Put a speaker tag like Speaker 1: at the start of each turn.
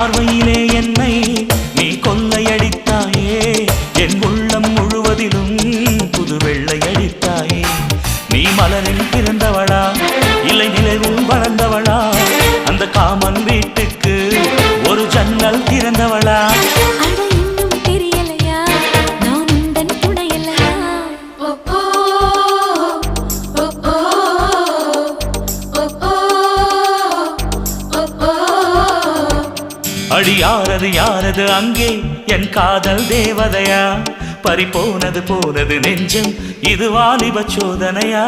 Speaker 1: பார்வையிலே என்னை நீ கொள்ளையடித்தாயே, என் உள்ளம் முழுவதிலும் புது வெள்ளையடித்தாயே. நீ மலரில் பிறந்தவளா இல்லை நிலவில் வளர்ந்தவளா, அந்த காமன் வீட்டுக்கு ஒரு ஜன்னல் திறந்தவளா? அடி யாரது யாரது அங்கே என் காதல் தேவதையா? பறிபோனது போனது நெஞ்சம், இது வாலிப சோதனையா?